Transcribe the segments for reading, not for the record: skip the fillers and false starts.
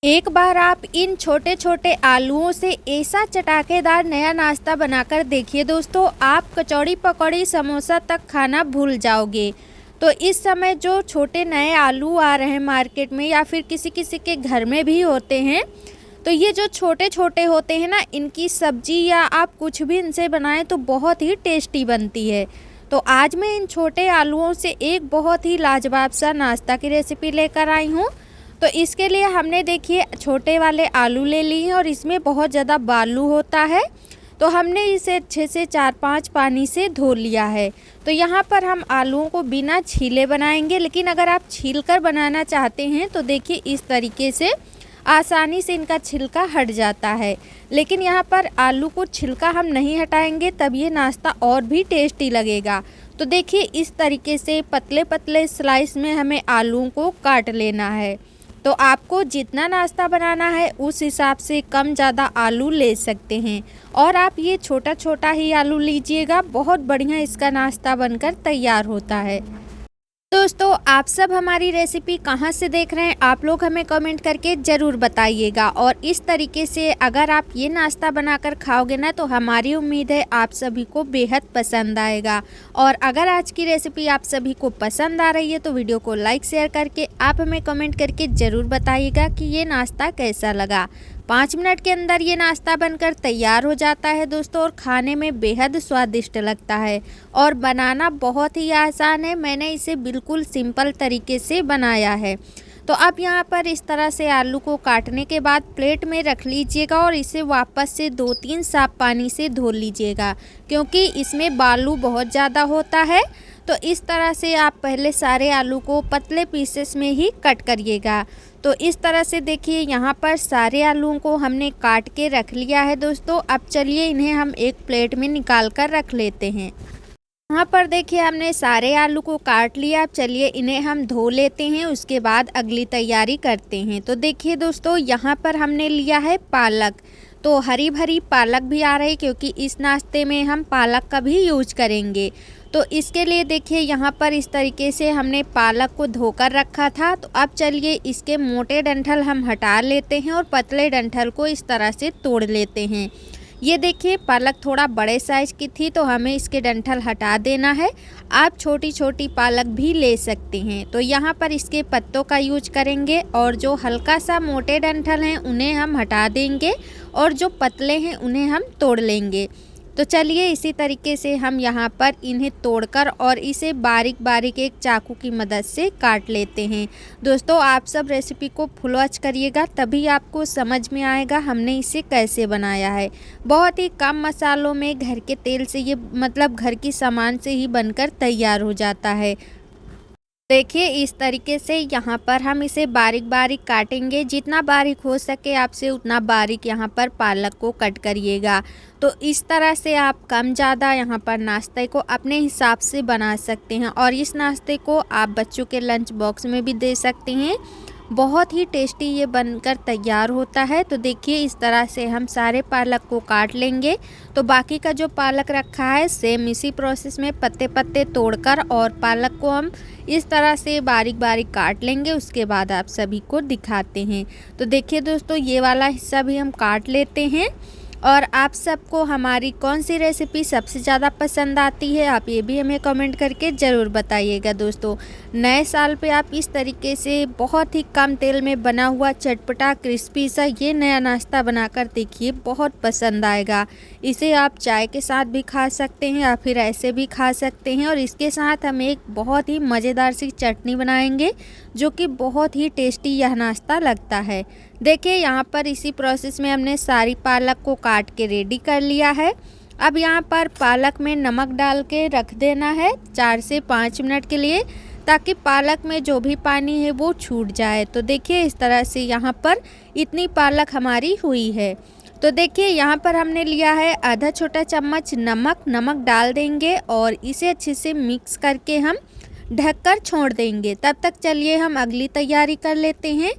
एक बार आप इन छोटे छोटे आलूओं से ऐसा चटाकेदार नया नाश्ता बनाकर देखिए दोस्तों, आप कचौड़ी पकौड़ी समोसा तक खाना भूल जाओगे। तो इस समय जो छोटे नए आलू आ रहे हैं मार्केट में या फिर किसी किसी के घर में भी होते हैं, तो ये जो छोटे छोटे होते हैं ना, इनकी सब्जी या आप कुछ भी इनसे बनाएं तो बहुत ही टेस्टी बनती है। तो आज मैं इन छोटे आलूओं से एक बहुत ही लाजवाब सा नाश्ता की रेसिपी लेकर आई हूँ। तो इसके लिए हमने देखिए छोटे वाले आलू ले लिए हैं और इसमें बहुत ज़्यादा बालू होता है। तो हमने इसे अच्छे से 4-5 पानी से धो लिया है। तो यहाँ पर हम आलूओं को बिना छीले बनाएंगे, लेकिन अगर आप छील कर बनाना चाहते हैं तो देखिए इस तरीके से आसानी से इनका छिलका हट जाता है। लेकिन यहाँ पर आलू को छिलका हम नहीं हटाएंगे, तब ये नाश्ता और भी टेस्टी लगेगा। तो देखिए इस तरीके से पतले पतले स्लाइस में हमें आलूओं को काट लेना है। तो आपको जितना नाश्ता बनाना है उस हिसाब से कम ज़्यादा आलू ले सकते हैं, और आप ये छोटा छोटा ही आलू लीजिएगा, बहुत बढ़िया इसका नाश्ता बनकर तैयार होता है। दोस्तों, आप सब हमारी रेसिपी कहाँ से देख रहे हैं, आप लोग हमें कमेंट करके ज़रूर बताइएगा। और इस तरीके से अगर आप ये नाश्ता बनाकर खाओगे ना, तो हमारी उम्मीद है आप सभी को बेहद पसंद आएगा। और अगर आज की रेसिपी आप सभी को पसंद आ रही है तो वीडियो को लाइक शेयर करके आप हमें कमेंट करके ज़रूर बताइएगा कि ये नाश्ता कैसा लगा। 5 मिनट के अंदर ये नाश्ता बनकर तैयार हो जाता है दोस्तों, और खाने में बेहद स्वादिष्ट लगता है और बनाना बहुत ही आसान है। मैंने इसे बिल्कुल सिंपल तरीके से बनाया है। तो अब यहाँ पर इस तरह से आलू को काटने के बाद प्लेट में रख लीजिएगा और इसे वापस से 2-3 साफ पानी से धो लीजिएगा, क्योंकि इसमें बालू बहुत ज़्यादा होता है। तो इस तरह से आप पहले सारे आलू को पतले पीसेस में ही कट करिएगा। तो इस तरह से देखिए यहाँ पर सारे आलूओं को हमने काट के रख लिया है दोस्तों। अब चलिए इन्हें हम एक प्लेट में निकाल कर रख लेते हैं। यहाँ पर देखिए हमने सारे आलू को काट लिया। अब चलिए इन्हें हम धो लेते हैं, उसके बाद अगली तैयारी करते हैं। तो देखिए दोस्तों, यहाँ पर हमने लिया है पालक। तो हरी भरी पालक भी आ रही है, क्योंकि इस नाश्ते में हम पालक का भी यूज करेंगे। तो इसके लिए देखिए यहाँ पर इस तरीके से हमने पालक को धोकर रखा था। तो अब चलिए इसके मोटे डंठल हम हटा लेते हैं और पतले डंठल को इस तरह से तोड़ लेते हैं। ये देखिए पालक थोड़ा बड़े साइज की थी, तो हमें इसके डंठल हटा देना है। आप छोटी छोटी पालक भी ले सकते हैं। तो यहाँ पर इसके पत्तों का यूज करेंगे, और जो हल्का सा मोटे डंठल हैं उन्हें हम हटा देंगे, और जो पतले हैं उन्हें हम तोड़ लेंगे। तो चलिए इसी तरीके से हम यहाँ पर इन्हें तोड़कर और इसे बारीक बारीक एक चाकू की मदद से काट लेते हैं। दोस्तों, आप सब रेसिपी को फुल वॉच करिएगा, तभी आपको समझ में आएगा हमने इसे कैसे बनाया है। बहुत ही कम मसालों में घर के तेल से ये घर की सामान से ही बनकर तैयार हो जाता है। देखिए इस तरीके से यहाँ पर हम इसे बारीक बारीक काटेंगे। जितना बारीक हो सके आपसे उतना बारीक यहाँ पर पालक को कट करिएगा। तो इस तरह से आप कम ज़्यादा यहाँ पर नाश्ते को अपने हिसाब से बना सकते हैं, और इस नाश्ते को आप बच्चों के लंच बॉक्स में भी दे सकते हैं। बहुत ही टेस्टी ये बनकर तैयार होता है। तो देखिए इस तरह से हम सारे पालक को काट लेंगे। तो बाकी का जो पालक रखा है सेम इसी प्रोसेस में पत्ते पत्ते तोड़कर और पालक को हम इस तरह से बारीक बारीक काट लेंगे। उसके बाद आप सभी को दिखाते हैं। तो देखिए दोस्तों, ये वाला हिस्सा भी हम काट लेते हैं। और आप सबको हमारी कौन सी रेसिपी सबसे ज़्यादा पसंद आती है, आप ये भी हमें कमेंट करके ज़रूर बताइएगा। दोस्तों, नए साल पे आप इस तरीके से बहुत ही कम तेल में बना हुआ चटपटा क्रिस्पी सा ये नया नाश्ता बनाकर देखिए, बहुत पसंद आएगा। इसे आप चाय के साथ भी खा सकते हैं या फिर ऐसे भी खा सकते हैं। और इसके साथ हम एक बहुत ही मज़ेदार सी चटनी बनाएंगे, जो कि बहुत ही टेस्टी यह नाश्ता लगता है। देखिए यहाँ पर इसी प्रोसेस में हमने सारी पालक को काट के रेडी कर लिया है। अब यहाँ पर पालक में नमक डाल के रख देना है 4 से 5 मिनट के लिए, ताकि पालक में जो भी पानी है वो छूट जाए। तो देखिए इस तरह से यहाँ पर इतनी पालक हमारी हुई है। तो देखिए यहाँ पर हमने लिया है आधा छोटा चम्मच नमक डाल देंगे और इसे अच्छे से मिक्स करके हम ढककर छोड़ देंगे। तब तक चलिए हम अगली तैयारी कर लेते हैं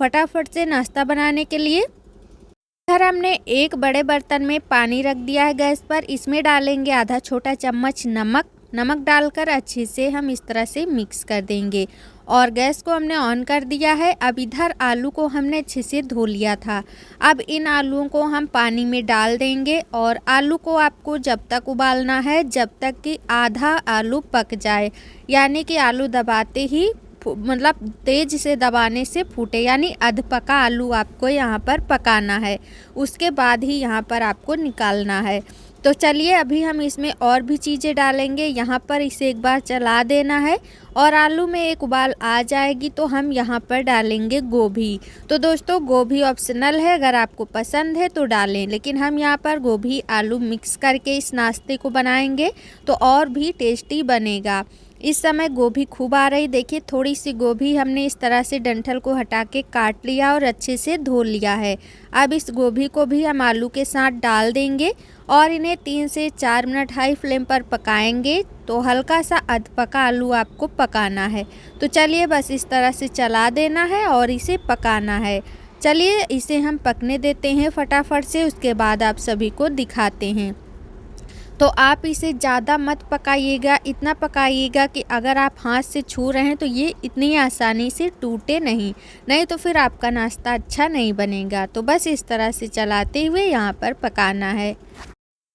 फटाफट से नाश्ता बनाने के लिए। इधर हमने एक बड़े बर्तन में पानी रख दिया है गैस पर। इसमें डालेंगे आधा छोटा चम्मच नमक, नमक डालकर अच्छे से हम इस तरह से मिक्स कर देंगे। और गैस को हमने ऑन कर दिया है। अब इधर आलू को हमने अच्छे से धो लिया था। अब इन आलूओं को हम पानी में डाल देंगे और आलू को आपको जब तक उबालना है जब तक कि आधा आलू पक जाए, यानी कि आलू दबाते ही मतलब तेज से दबाने से फूटे, यानी अध पका आलू आपको यहाँ पर पकाना है। उसके बाद ही यहाँ पर आपको निकालना है। तो चलिए अभी हम इसमें और भी चीज़ें डालेंगे। यहाँ पर इसे एक बार चला देना है और आलू में एक उबाल आ जाएगी तो हम यहाँ पर डालेंगे गोभी। तो दोस्तों गोभी ऑप्शनल है, अगर आपको पसंद है तो डालें, लेकिन हम यहाँ पर गोभी आलू मिक्स करके इस नाश्ते को बनाएंगे तो और भी टेस्टी बनेगा। इस समय गोभी खूब आ रही, देखिए थोड़ी सी गोभी हमने इस तरह से डंठल को हटा के काट लिया और अच्छे से धो लिया है। अब इस गोभी को भी हम आलू के साथ डाल देंगे और इन्हें 3 से 4 मिनट हाई फ्लेम पर पकाएंगे। तो हल्का सा अध पका आलू आपको पकाना है। तो चलिए बस इस तरह से चला देना है और इसे पकाना है। चलिए इसे हम पकने देते हैं फटाफट से, उसके बाद आप सभी को दिखाते हैं। तो आप इसे ज़्यादा मत पकाइएगा, इतना पकाइएगा कि अगर आप हाथ से छू रहे हैं तो ये इतनी आसानी से टूटे नहीं तो फिर आपका नाश्ता अच्छा नहीं बनेगा। तो बस इस तरह से चलाते हुए यहाँ पर पकाना है।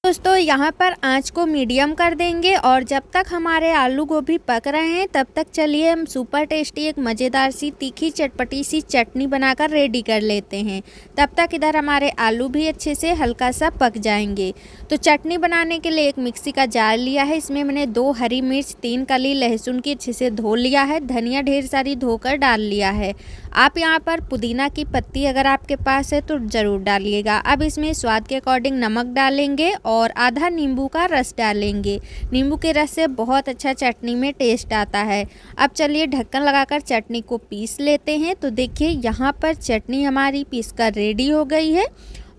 दोस्तों यहाँ पर आंच को मीडियम कर देंगे और जब तक हमारे आलू गोभी पक रहे हैं तब तक चलिए हम सुपर टेस्टी एक मज़ेदार सी तीखी चटपटी सी चटनी बनाकर रेडी कर लेते हैं। तब तक इधर हमारे आलू भी अच्छे से हल्का सा पक जाएंगे। तो चटनी बनाने के लिए एक मिक्सी का जार लिया है, इसमें मैंने 2 हरी मिर्च 3 कली लहसुन की अच्छे से धो लिया है, धनिया ढेर सारी धोकर डाल लिया है। आप यहाँ पर पुदीना की पत्ती अगर आपके पास है तो ज़रूर डालिएगा। अब इसमें स्वाद के अकॉर्डिंग नमक डालेंगे और आधा नींबू का रस डालेंगे। नींबू के रस से बहुत अच्छा चटनी में टेस्ट आता है। अब चलिए ढक्कन लगाकर चटनी को पीस लेते हैं। तो देखिए यहाँ पर चटनी हमारी पीसकर रेडी हो गई है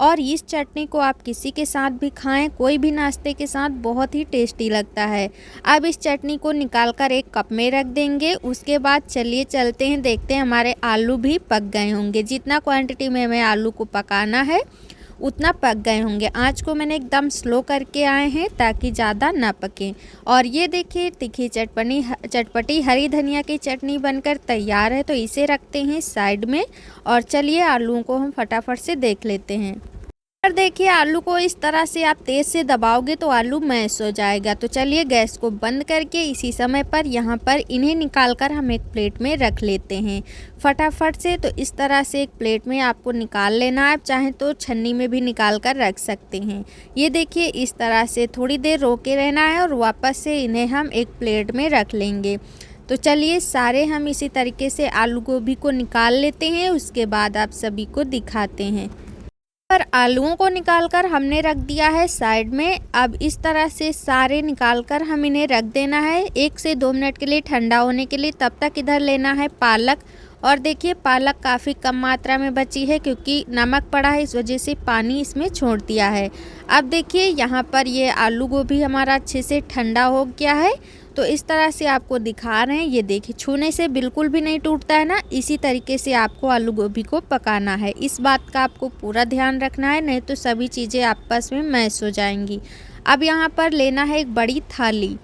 और इस चटनी को आप किसी के साथ भी खाएं, कोई भी नाश्ते के साथ बहुत ही टेस्टी लगता है। अब इस चटनी को निकालकर एक कप में रख देंगे। उसके बाद चलिए चलते हैं, देखते हैं हमारे आलू भी पक गए होंगे। जितना क्वांटिटी में हमें आलू को पकाना है उतना पक गए होंगे। आँच को मैंने एकदम स्लो करके आए हैं ताकि ज़्यादा ना पके। और ये देखिए तीखी चटपटी हरी धनिया की चटनी बनकर तैयार है। तो इसे रखते हैं साइड में और चलिए आलूओं को हम फटाफट से देख लेते हैं। पर देखिए आलू को इस तरह से आप तेज़ से दबाओगे तो आलू मैश हो जाएगा। तो चलिए गैस को बंद करके इसी समय पर यहाँ पर इन्हें निकालकर हम एक प्लेट में रख लेते हैं फटाफट से। तो इस तरह से एक प्लेट में आपको निकाल लेना है, आप चाहें तो छन्नी में भी निकाल कर रख सकते हैं। ये देखिए इस तरह से थोड़ी देर रोके रहना है और वापस से इन्हें हम एक प्लेट में रख लेंगे। तो चलिए सारे हम इसी तरीके से आलू गोभी को निकाल लेते हैं, उसके बाद आप सभी को दिखाते हैं। पर आलूओं को निकालकर हमने रख दिया है साइड में। अब इस तरह से सारे निकालकर हम इन्हें रख देना है 1 से 2 मिनट के लिए ठंडा होने के लिए। तब तक इधर लेना है पालक। और देखिए पालक काफ़ी कम मात्रा में बची है क्योंकि नमक पड़ा है, इस वजह से पानी इसमें छोड़ दिया है। अब देखिए यहाँ पर ये आलू गोभी हमारा अच्छे से ठंडा हो गया है। तो इस तरह से आपको दिखा रहे हैं, ये देखिए छूने से बिल्कुल भी नहीं टूटता है ना। इसी तरीके से आपको आलू गोभी को पकाना है, इस बात का आपको पूरा ध्यान रखना है, नहीं तो सभी चीज़ें आपस में मैश हो जाएंगी। अब यहाँ पर लेना है एक बड़ी थाली।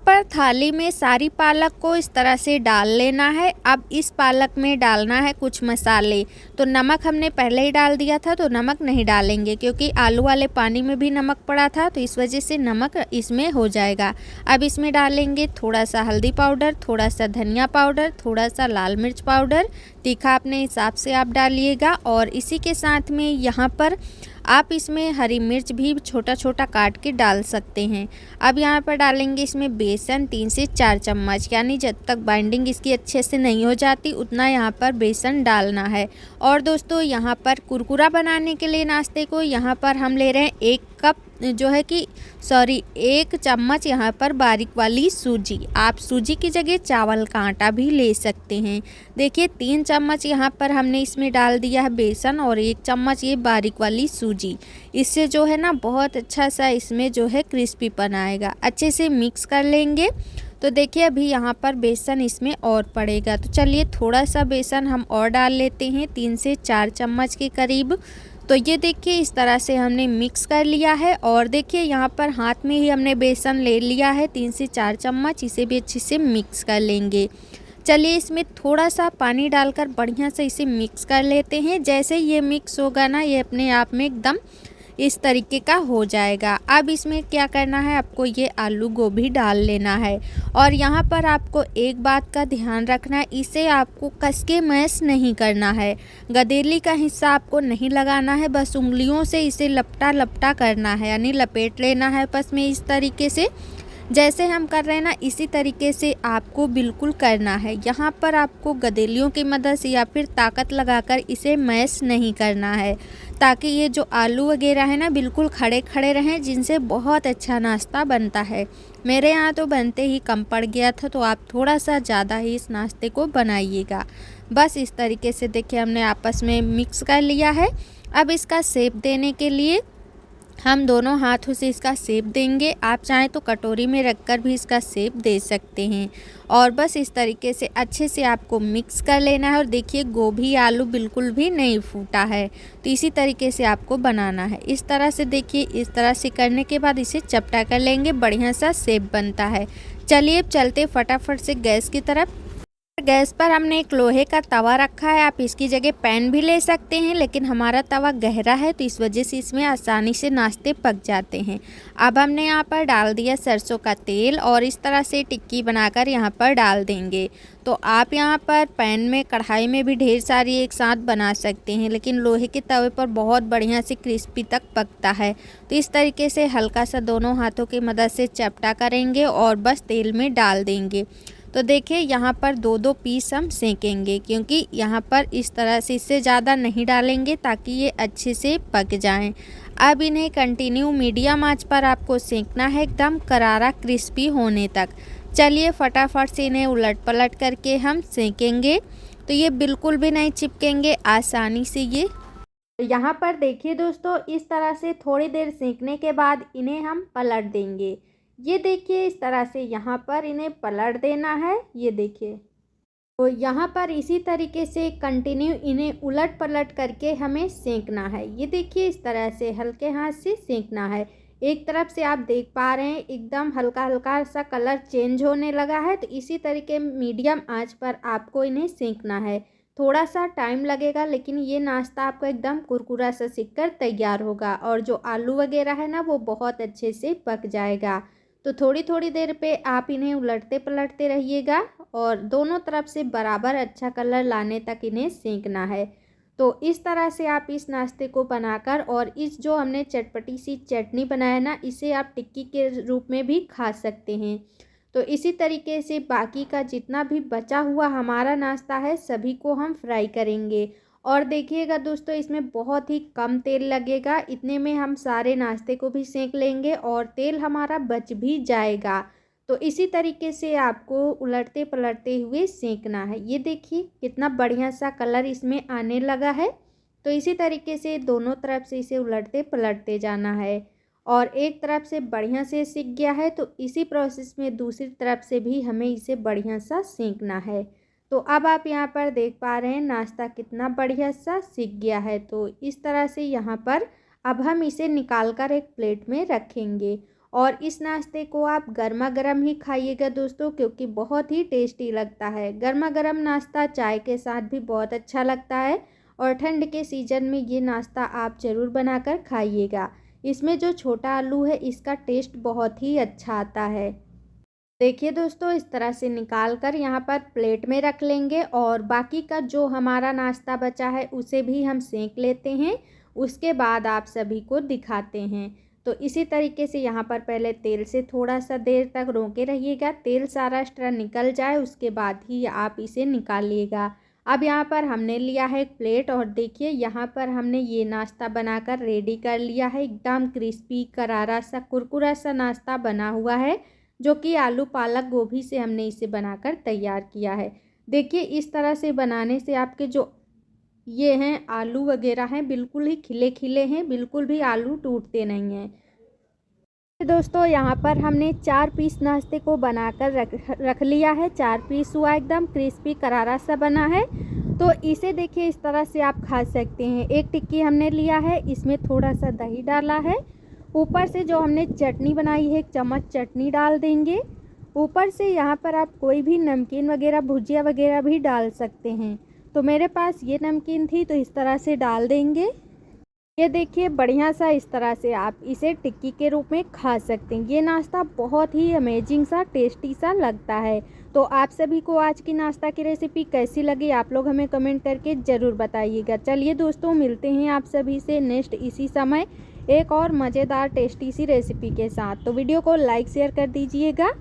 पर थाली में सारी पालक को इस तरह से डाल लेना है। अब इस पालक में डालना है कुछ मसाले। तो नमक हमने पहले ही डाल दिया था तो नमक नहीं डालेंगे क्योंकि आलू वाले पानी में भी नमक पड़ा था, तो इस वजह से नमक इसमें हो जाएगा। अब इसमें डालेंगे थोड़ा सा हल्दी पाउडर, थोड़ा सा धनिया पाउडर, थोड़ा सा लाल मिर्च पाउडर, तीखा अपने हिसाब से आप डालिएगा। और इसी के साथ में यहाँ पर आप इसमें हरी मिर्च भी छोटा छोटा काट के डाल सकते हैं। अब यहाँ पर डालेंगे इसमें बेसन 3 से 4 चम्मच, यानी जब तक बाइंडिंग इसकी अच्छे से नहीं हो जाती उतना यहाँ पर बेसन डालना है। और दोस्तों यहाँ पर कुरकुरा बनाने के लिए नाश्ते को यहाँ पर हम ले रहे हैं 1 चम्मच यहाँ पर बारीक वाली सूजी। आप सूजी की जगह चावल का आटा भी ले सकते हैं। देखिए 3 चम्मच यहाँ पर हमने इसमें डाल दिया है बेसन और 1 चम्मच ये बारीक वाली सूजी। इससे जो है ना बहुत अच्छा सा इसमें जो है क्रिस्पीपन आएगा। अच्छे से मिक्स कर लेंगे। तो देखिए अभी यहाँ पर बेसन इसमें और पड़ेगा, तो चलिए थोड़ा सा बेसन हम और डाल लेते हैं 3 से 4 चम्मच के करीब। तो ये देखिए इस तरह से हमने मिक्स कर लिया है और देखिए यहाँ पर हाथ में ही हमने बेसन ले लिया है 3 से 4 चम्मच। इसे भी अच्छे से मिक्स कर लेंगे। चलिए इसमें थोड़ा सा पानी डालकर बढ़िया से इसे मिक्स कर लेते हैं। जैसे ये मिक्स होगा ना, ये अपने आप में एकदम इस तरीके का हो जाएगा। अब इसमें क्या करना है, आपको ये आलू गोभी डाल लेना है। और यहाँ पर आपको एक बात का ध्यान रखना है, इसे आपको कस के मैश नहीं करना है। गदेली का हिस्सा आपको नहीं लगाना है, बस उंगलियों से इसे लपटा लपटा करना है, यानी लपेट लेना है बस में इस तरीके से। जैसे हम कर रहे हैं ना, इसी तरीके से आपको बिल्कुल करना है। यहाँ पर आपको गदेलियों की मदद से या फिर ताकत लगाकर इसे मैश नहीं करना है, ताकि ये जो आलू वगैरह है ना बिल्कुल खड़े खड़े रहें, जिनसे बहुत अच्छा नाश्ता बनता है। मेरे यहाँ तो बनते ही कम पड़ गया था, तो आप थोड़ा सा ज़्यादा ही इस नाश्ते को बनाइएगा। बस इस तरीके से देखिए हमने आपस में मिक्स कर लिया है। अब इसका शेप देने के लिए हम दोनों हाथों से इसका शेप देंगे। आप चाहें तो कटोरी में रखकर भी इसका शेप दे सकते हैं। और बस इस तरीके से अच्छे से आपको मिक्स कर लेना है। और देखिए गोभी आलू बिल्कुल भी नहीं फूटा है, तो इसी तरीके से आपको बनाना है। इस तरह से देखिए, इस तरह से करने के बाद इसे चपटा कर लेंगे, बढ़िया सा शेप बनता है। चलिए अब चलते फटाफट से गैस की तरफ। गैस पर हमने एक लोहे का तवा रखा है। आप इसकी जगह पैन भी ले सकते हैं, लेकिन हमारा तवा गहरा है तो इस वजह से इसमें आसानी से नाश्ते पक जाते हैं। अब हमने यहाँ पर डाल दिया सरसों का तेल और इस तरह से टिक्की बनाकर यहाँ पर डाल देंगे। तो आप यहाँ पर पैन में, कढ़ाई में भी ढेर सारी एक साथ बना सकते हैं, लेकिन लोहे के तवे पर बहुत बढ़िया से क्रिस्पी तक पकता है। तो इस तरीके से हल्का सा दोनों हाथों की मदद से चपटा करेंगे और बस तेल में डाल देंगे। तो देखिए यहाँ पर 2-2 पीस हम सेकेंगे, क्योंकि यहाँ पर इस तरह से, इससे ज़्यादा नहीं डालेंगे ताकि ये अच्छे से पक जाएं। अब इन्हें कंटिन्यू मीडियम आंच पर आपको सेकना है, एकदम करारा क्रिस्पी होने तक। चलिए फटाफट से इन्हें उलट पलट करके हम सेकेंगे, तो ये बिल्कुल भी नहीं चिपकेंगे आसानी से ये। यहाँ पर देखिए दोस्तों, इस तरह से थोड़ी देर सेकने के बाद इन्हें हम पलट देंगे। ये देखिए इस तरह से यहाँ पर इन्हें पलट देना है। ये देखिए, तो यहाँ पर इसी तरीके से कंटिन्यू इन्हें उलट पलट करके हमें सेंकना है। ये देखिए इस तरह से हल्के हाथ से सेंकना है। एक तरफ से आप देख पा रहे हैं एकदम हल्का हल्का सा कलर चेंज होने लगा है, तो इसी तरीके मीडियम आंच पर आपको इन्हें सेंकना है। थोड़ा सा टाइम लगेगा, लेकिन ये नाश्ता आपका एकदम कुरकुरा सा सिक कर तैयार होगा और जो आलू वगैरह है ना वो बहुत अच्छे से पक जाएगा। तो थोड़ी थोड़ी देर पे आप इन्हें उलटते पलटते रहिएगा और दोनों तरफ से बराबर अच्छा कलर लाने तक इन्हें सेंकना है। तो इस तरह से आप इस नाश्ते को बनाकर, और इस जो हमने चटपटी सी चटनी बनाया ना, इसे आप टिक्की के रूप में भी खा सकते हैं। तो इसी तरीके से बाकी का जितना भी बचा हुआ हमारा नाश्ता है सभी को हम फ्राई करेंगे। और देखिएगा दोस्तों, इसमें बहुत ही कम तेल लगेगा, इतने में हम सारे नाश्ते को भी सेंक लेंगे और तेल हमारा बच भी जाएगा। तो इसी तरीके से आपको उलटते पलटते हुए सेंकना है। ये देखिए कितना बढ़िया सा कलर इसमें आने लगा है। तो इसी तरीके से दोनों तरफ से इसे उलटते पलटते जाना है और एक तरफ से बढ़िया से सिक गया है तो इसी प्रोसेस में दूसरी तरफ से भी हमें इसे बढ़िया सा सेंकना है। तो अब आप यहाँ पर देख पा रहे हैं नाश्ता कितना बढ़िया सा सिक गया है। तो इस तरह से यहाँ पर अब हम इसे निकाल कर एक प्लेट में रखेंगे और इस नाश्ते को आप गर्मा गर्म ही खाइएगा दोस्तों, क्योंकि बहुत ही टेस्टी लगता है। गर्मा गर्म नाश्ता चाय के साथ भी बहुत अच्छा लगता है और ठंड के सीज़न में ये नाश्ता आप ज़रूर बनाकर खाइएगा। इसमें जो छोटा आलू है इसका टेस्ट बहुत ही अच्छा आता है। देखिए दोस्तों, इस तरह से निकाल कर यहाँ पर प्लेट में रख लेंगे और बाकी का जो हमारा नाश्ता बचा है उसे भी हम सेंक लेते हैं। उसके बाद आप सभी को दिखाते हैं। तो इसी तरीके से यहाँ पर पहले तेल से थोड़ा सा देर तक रोके रहिएगा, तेल सारा एक्स्ट्रा निकल जाए उसके बाद ही आप इसे निकालिएगा। अब यहाँ पर हमने लिया है एक प्लेट और देखिए यहाँ पर हमने ये नाश्ता बनाकर रेडी कर लिया है। एकदम क्रिस्पी करारा सा कुरकुरा सा नाश्ता बना हुआ है, जो कि आलू पालक गोभी से हमने इसे बनाकर तैयार किया है। देखिए इस तरह से बनाने से आपके जो ये हैं आलू वगैरह हैं बिल्कुल ही खिले खिले हैं, बिल्कुल भी आलू टूटते नहीं हैं। दोस्तों यहाँ पर हमने 4 पीस नाश्ते को बनाकर रख लिया है। 4 पीस हुआ, एकदम क्रिस्पी करारा सा बना है। तो तो इसे देखिए इस तरह से आप खा सकते हैं। एक टिक्की हमने लिया है, इसमें थोड़ा सा दही डाला है, ऊपर से जो हमने चटनी बनाई है 1 चम्मच चटनी डाल देंगे। ऊपर से यहाँ पर आप कोई भी नमकीन वगैरह भुजिया वगैरह भी डाल सकते हैं। तो मेरे पास ये नमकीन थी तो इस तरह से डाल देंगे। ये देखिए बढ़िया सा इस तरह से आप इसे टिक्की के रूप में खा सकते हैं। ये नाश्ता बहुत ही अमेजिंग सा टेस्टी सा लगता है। तो आप सभी को आज की नाश्ता की रेसिपी कैसी लगी आप लोग हमें कमेंट करके ज़रूर बताइएगा। चलिए दोस्तों, मिलते हैं आप सभी से नेक्स्ट इसी समय एक और मज़ेदार टेस्टी सी रेसिपी के साथ। तो वीडियो को लाइक शेयर कर दीजिएगा।